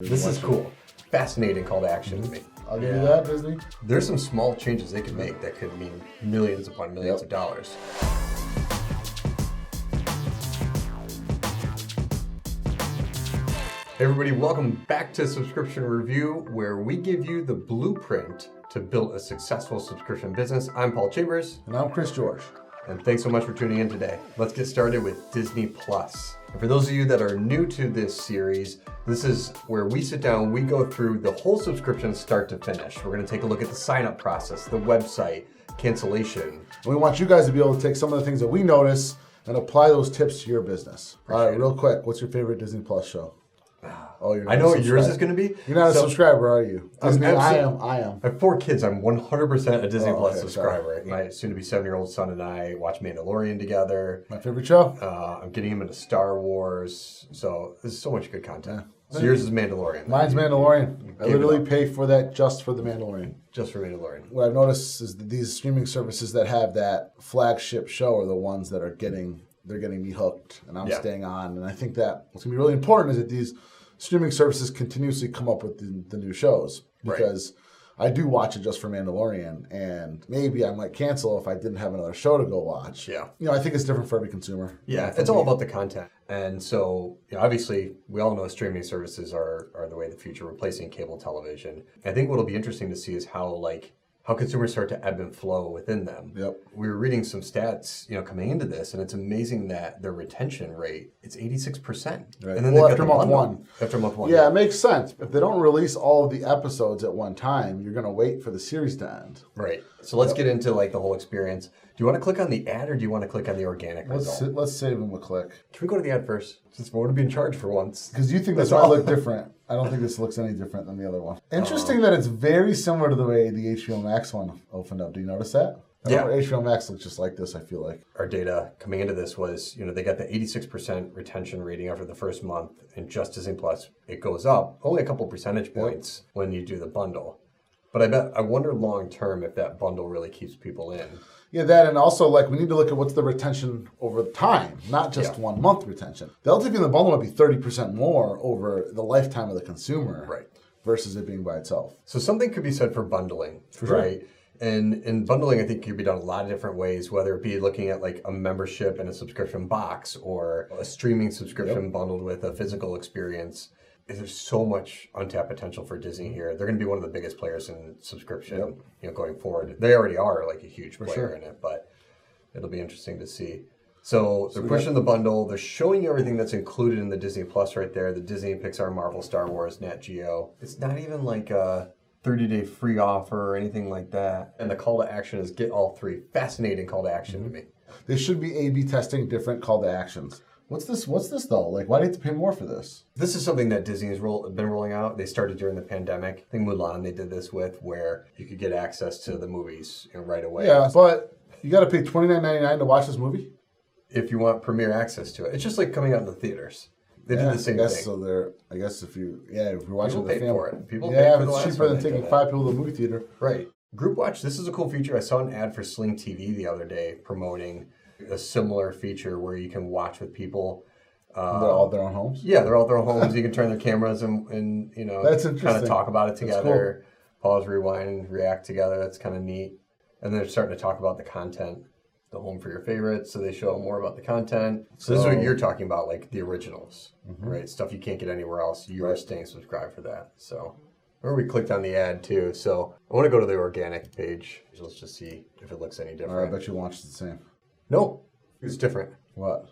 This is cool. Fascinating call to action to me. I'll give you that, Disney. There's some small changes they could make that could mean millions upon millions of dollars. Hey everybody, welcome back to Subscription Review, where we give you the blueprint to build a successful subscription business. I'm Paul Chambers. And I'm Chris George. And thanks so much for tuning in today. Let's get started with Disney Plus. And for those of you that are new to this series, this is where we sit down, we go through the whole subscription start to finish. We're gonna take a look at the sign-up process, the website, cancellation. We want you guys to be able to take some of the things that we notice and apply those tips to your business. All right, real quick, what's your favorite Disney Plus show? Oh, I know what yours is going to be. You're not a subscriber, are you? Disney, I am. I have 4 kids. I'm 100% a Disney Plus subscriber. Sorry. My soon-to-be 7-year-old son and I watch Mandalorian together. My favorite show. I'm getting him into Star Wars. So there's so much good content. So yours is Mandalorian. Mine's Mandalorian. I literally pay for that just for the Mandalorian. Just for Mandalorian. What I've noticed is that these streaming services that have that flagship show are the ones that are getting me hooked, and I'm staying on. And I think that what's going to be really important is that these streaming services continuously come up with the new shows, because I do watch it just for Mandalorian, and maybe I might cancel if I didn't have another show to go watch. Yeah. You know, I think it's different for every consumer. Yeah, it's all about the content. And so, obviously, we all know streaming services are the way of the future, replacing cable television. I think what'll be interesting to see is how consumers start to ebb and flow within them. Yep. We were reading some stats, coming into this, and it's amazing that their retention rate, it's 86%. Right. And then after month one. After month one. Yeah, it makes sense. If they don't release all of the episodes at one time, you're going to wait for the series to end. Right. So let's get into the whole experience. Do you want to click on the ad or do you want to click on the organic result? Let's save them a click. Can we go to the ad first? Since we want to be in charge for once. Because you think this might look different. I don't think this looks any different than the other one. Interesting that it's very similar to the way the HBO Max one opened up. Do you notice that? HBO Max looks just like this, I feel like. Our data coming into this was, they got the 86% retention rating after the first month, and just Disney Plus, it goes up only a couple percentage points when you do the bundle. But I wonder long term if that bundle really keeps people in. Yeah, that, and also we need to look at what's the retention over time, not just 1 month retention. The LTV in the bundle might be 30% more over the lifetime of the consumer, versus it being by itself. So something could be said for bundling, right? And bundling, I think, could be done a lot of different ways, whether it be looking at a membership and a subscription box, or a streaming subscription bundled with a physical experience. There's so much untapped potential for Disney here. They're going to be one of the biggest players in subscription, going forward. They already are a huge player in it, but it'll be interesting to see. So they're pushing the bundle. They're showing you everything that's included in the Disney Plus right there. The Disney, Pixar, Marvel, Star Wars, Nat Geo. It's not even like a 30-day free offer or anything like that. And the call to action is get all 3. Fascinating call to action to me. They should be A/B testing different call to actions. What's this though? Why do you have to pay more for this? This is something that Disney's been rolling out. They started during the pandemic. I think Mulan they did this with, where you could get access to the movies right away. Yeah, but you got to pay $29.99 to watch this movie? If you want premier access to it. It's just like coming out in the theaters. They do the same thing. So I guess if you're watching with the family. For it. People pay for the it's cheaper than taking 5 people to the movie theater. Right. Group watch, this is a cool feature. I saw an ad for Sling TV the other day promoting a similar feature where you can watch with people. They're all at their own homes? Yeah, they're all at their own homes. You can turn their cameras and That's interesting. kind of talk about it together. Cool. Pause, rewind, react together. That's kind of neat. And they're starting to talk about the content, the home for your favorites. So they show more about the content. So this is what you're talking about, the originals, right? Stuff you can't get anywhere else. You are staying subscribed for that. So remember we clicked on the ad too. So I want to go to the organic page. Let's just see if it looks any different. All right, I bet you launched the same. No, it's different. What?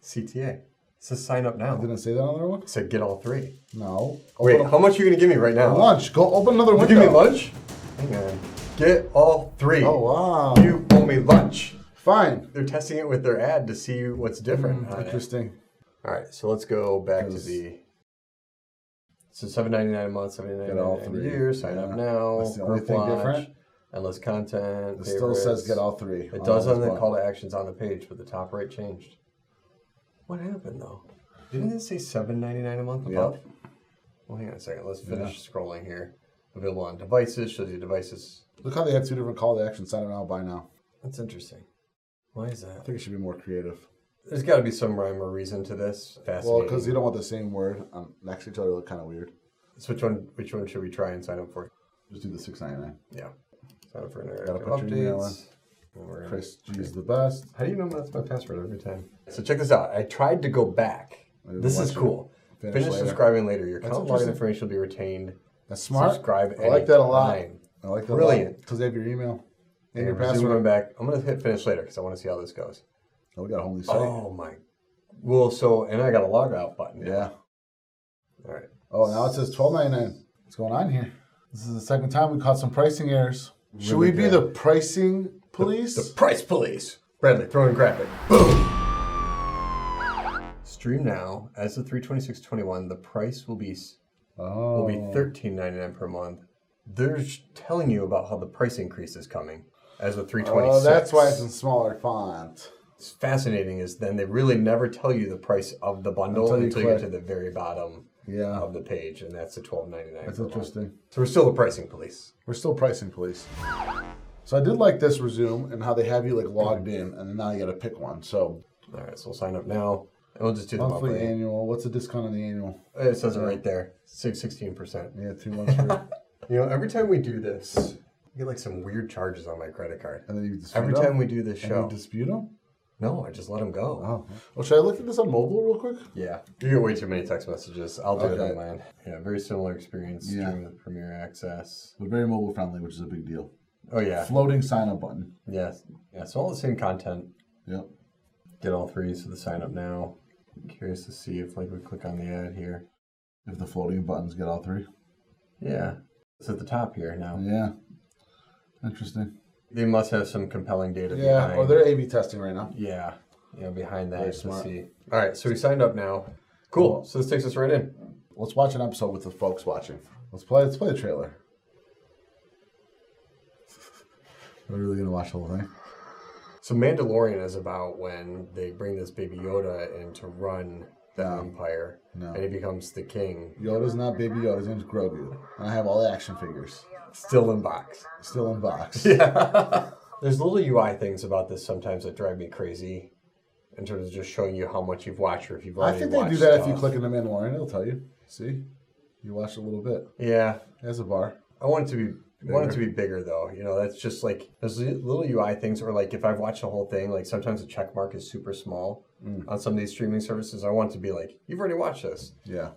CTA. It says sign up now. Didn't it say that on the other one? It said get all 3. No. Wait, how much are you going to give me right now? Lunch. Go open another window. You give me lunch? Hang on. Get all 3. Oh, wow. You owe me lunch. Fine. They're testing it with their ad to see what's different. Interesting. All right, so let's go back to so $7.99 a month, $7.99 a year. Sign up now. That's the only thing different. Endless content. It still says get all 3. It does on the call to actions on the page, but the top right changed. What happened though? Didn't it say $7.99 a month above? Well, hang on a second. Let's finish scrolling here. Available on devices. Shows you devices. Look how they have 2 different call to actions. Sign up now, buy now. That's interesting. Why is that? I think it should be more creative. There's got to be some rhyme or reason to this. Fascinating. Well, because you don't want the same word next to each other. Look kind of weird. So which one should we try and sign up for? Just do the $6.99. Yeah. Sign up for interactive Gotta put your email updates. Chris G's the best. How do you know that's my password every time? So check this out. I tried to go back. This is cool. Finish subscribing later. Your account login information will be retained. That's smart. Subscribe I like that a lot. anytime. I like that Brilliant. Because they have your email and your Resume password. going back. I'm going to hit finish later because I want to see how this goes. Oh, we got a whole new site. Oh, my. Well, so, and I got a log out button. Yeah. All right. Oh, now it says $12.99. What's going on here? This is the second time we caught some pricing errors. Should we be the pricing police? The price police. Bradley, throw in graphic. Boom. Stream now. As of 3/26/21, the price will be $13.99 per month. They're telling you about how the price increase is coming as of 3/26. Oh, that's why it's in smaller font. It's fascinating is then they really never tell you the price of the bundle until you get to the very bottom of the page, and that's the $12.99. That's interesting. So we're still the pricing police. We're still pricing police. So I did like this resume and how they have you like logged in, and then now you got to pick one. So all right, so we'll sign up now, and we'll just do the monthly, annual. What's the discount on the annual? It says it right there, 16%. Yeah, 2 months free. You know, every time we do this, I get like some weird charges on my credit card. And then you dispute every them? time we do this show. And you dispute them? No, I just let them go. Oh. Well, should I look at this on mobile real quick? Yeah. You get way too many text messages. I'll do it on mine. Yeah, very similar experience during the Premier Access. But very mobile friendly, which is a big deal. Oh, yeah. Floating sign up button. Yes. Yeah, so all the same content. Yep. Get all three, so the sign up now. I'm curious to see if like we click on the ad here. If the floating buttons get all three. Yeah. It's at the top here now. Yeah. Interesting. They must have some compelling data behind. Or they're A/B testing right now. Yeah. Behind that Very to smart. see. All right, so we signed up now. Cool. So this takes us right in. Let's watch an episode with the folks watching. Let's play the trailer. Are we really gonna watch the whole thing? So Mandalorian is about when they bring this baby Yoda in to run the Empire, and he becomes the king. Yoda's not Baby Yoda. His name's Grogu, and I have all the action figures. Still in box. Still in box. Yeah. There's little UI things about this sometimes that drive me crazy in terms of just showing you how much you've watched or if you've already watched. I think they do that if you click in the Mandalorian. It'll tell you. See? You watched a little bit. Yeah. There's a bar. I want it to be bigger though. You know, that's just like there's little UI things, or like if I've watched the whole thing, like sometimes the check mark is super small on some of these streaming services. I want it to be like, you've already watched this. Yeah.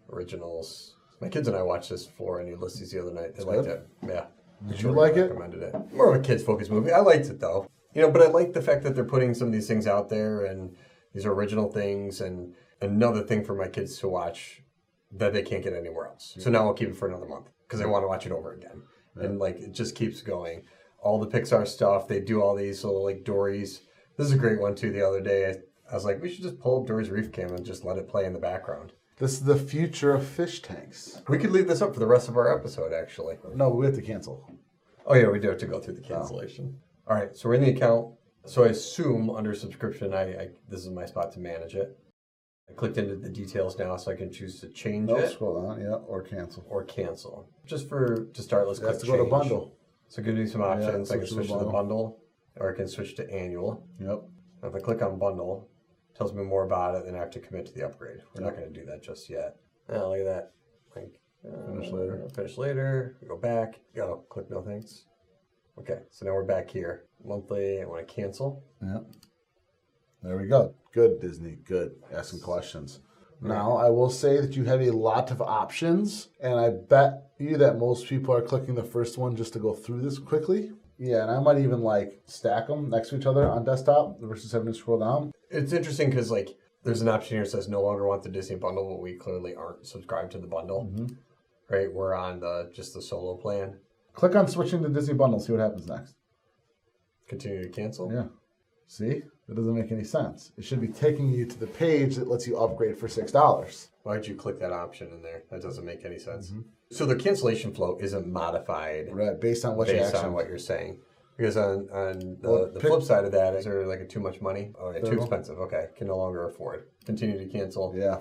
Originals. My kids and I watched this for any Ulysses the other night. They liked it. Yeah. Did you like it? Recommended it. More of a kids focused movie. I liked it though. You know, but I like the fact that they're putting some of these things out there and these original things, and another thing for my kids to watch that they can't get anywhere else. So now I'll keep it for another month because I want to watch it over again. Yeah. And like it just keeps going. All the Pixar stuff, they do all these little like Dory's. This is a great one too. The other day, I was like, we should just pull up Dory's Reef Cam and just let it play in the background. This is the future of fish tanks. We could leave this up for the rest of our episode, actually. No, we have to cancel. Oh yeah, we do have to go through the cancellation. All right, so we're in the account. So I assume under subscription, this is my spot to manage it. I clicked into the details now, so I can choose to change it. Scroll down, or cancel. Or cancel. Just to start, let's click change. Go to bundle. So give me some options. I can switch to the bundle, or I can switch to annual. Yep. Now if I click on bundle, it tells me more about it, then I have to commit to the upgrade. We're not going to do that just yet. Oh, look at that. Finish later. Finish later. We go back. Go. Click no thanks. Okay, so now we're back here. Monthly, I want to cancel. Yep. There we go. Good, Disney. Good. Asking questions. Now, I will say that you have a lot of options, and I bet you that most people are clicking the first one just to go through this quickly. Yeah, and I might even stack them next to each other on desktop versus having to scroll down. It's interesting because there's an option here that says no longer want the Disney bundle, but we clearly aren't subscribed to the bundle. Mm-hmm. Right? We're on just the solo plan. Click on switching to Disney bundle, see what happens next. Continue to cancel? Yeah. See? That doesn't make any sense. It should be taking you to the page that lets you upgrade for $6. Why'd you click that option in there? That doesn't make any sense. Mm-hmm. So the cancellation flow isn't modified. Right, based on what you're saying. Because on the flip side of that, is there too much money? Oh, yeah, too expensive. Okay, can no longer afford. Continue to cancel. Yeah.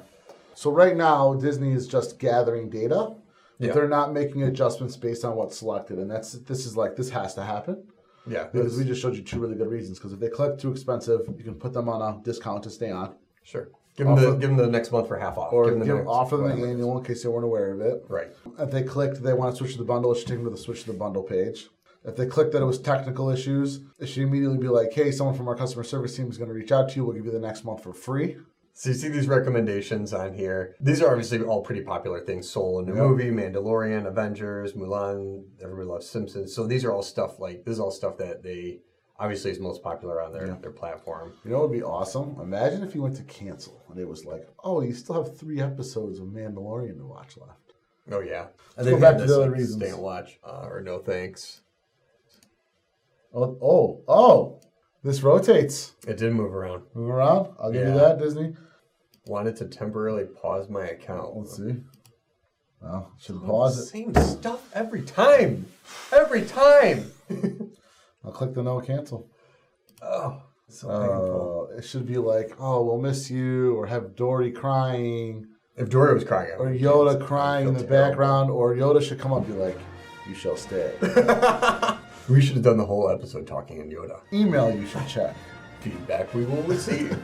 So right now, Disney is just gathering data. But they're not making adjustments based on what's selected. And this has to happen. Yeah. Because we just showed you 2 really good reasons. Because if they click too expensive, you can put them on a discount to stay on. Sure. Give them the next month for half off. Or offer them the annual in case they weren't aware of it. Right. If they clicked they want to switch to the bundle, it should take them to the switch to the bundle page. If they clicked that it was technical issues, it should immediately be like, hey, someone from our customer service team is going to reach out to you. We'll give you the next month for free. So you see these recommendations on here. These are obviously all pretty popular things. Soul, a new movie, Mandalorian, Avengers, Mulan, Everybody Loves Simpsons. So these are all stuff that they obviously is most popular on their platform. You know what would be awesome? Imagine if you went to cancel and it was like, oh, you still have 3 episodes of Mandalorian to watch left. Oh, yeah. And then go back to the other reasons. Stay and watch or no thanks. Oh, this rotates. It did move around. Move around? I'll give you that, Disney. Wanted to temporarily pause my account. Let's see. Well, should pause it. Same stuff every time. Every time. I'll click the no cancel. Oh, so painful. It should be like, oh, we'll miss you, or have Dory crying. If Dory was crying, or Yoda crying in the background, or Yoda should come up and be like, you shall stay. We should have done the whole episode talking in Yoda. Email you should check. Feedback we will receive.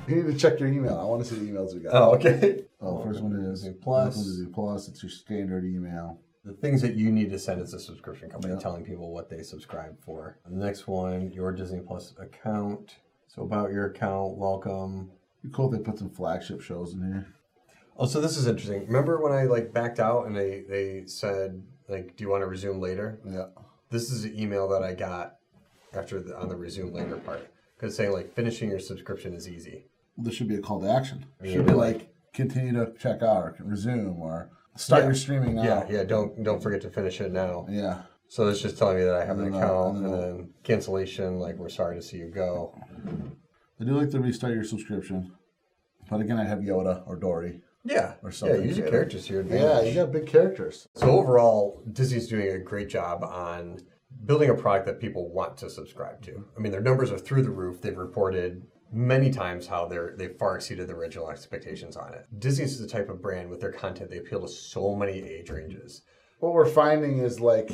You need to check your email. I want to see the emails we got. Oh, okay. First one is Disney Plus. Disney Plus. It's your standard email. The things that you need to send as a subscription company, telling people what they subscribe for. The next one, your Disney Plus account. So about your account, welcome. It'd be cool if they put some flagship shows in here. Oh, so this is interesting. Remember when I backed out and they said, do you want to resume later? Yeah. This is the email that I got on the resume later part. Because saying finishing your subscription is easy. This should be a call to action. It should be continue to check out or resume or start your streaming now. Yeah. Don't forget to finish it now. Yeah. So it's just telling me that I have an account and then cancellation, we're sorry to see you go. I do like to restart your subscription. But again, I'd have Yoda or Dory. Yeah. Or something. Yeah, use your characters to your advantage. Yeah, you got big characters. So overall, Disney's doing a great job on building a product that people want to subscribe to. I mean, their numbers are through the roof. They've reported many times how they've far exceeded the original expectations on it. Disney's the type of brand with their content, they appeal to so many age ranges. What we're finding is they're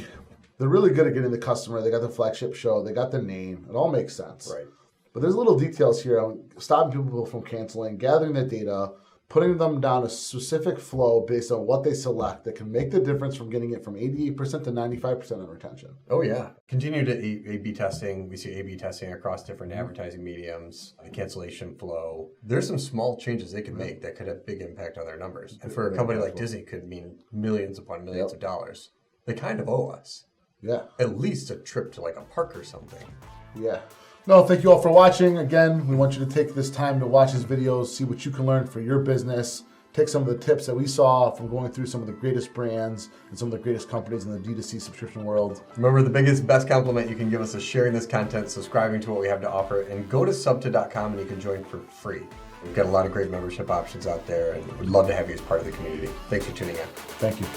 really good at getting the customer. They got the flagship show. They got the name. It all makes sense. Right. But there's little details here on stopping people from canceling, gathering the data, putting them down a specific flow based on what they select that can make the difference from getting it from 88% to 95% on retention. Oh, yeah. Continue to A/B testing. We see A/B testing across different advertising mediums, the cancellation flow. There's some small changes they could make that could have big impact on their numbers. And for a company like Disney, could mean millions upon millions of dollars. They kind of owe us. Yeah. At least a trip to a park or something. Yeah. No, thank you all for watching. Again, we want you to take this time to watch these videos, see what you can learn for your business, take some of the tips that we saw from going through some of the greatest brands and some of the greatest companies in the D2C subscription world. Remember, the best compliment you can give us is sharing this content, subscribing to what we have to offer, and go to SUBTA.com and you can join for free. We've got a lot of great membership options out there, and we'd love to have you as part of the community. Thanks for tuning in. Thank you.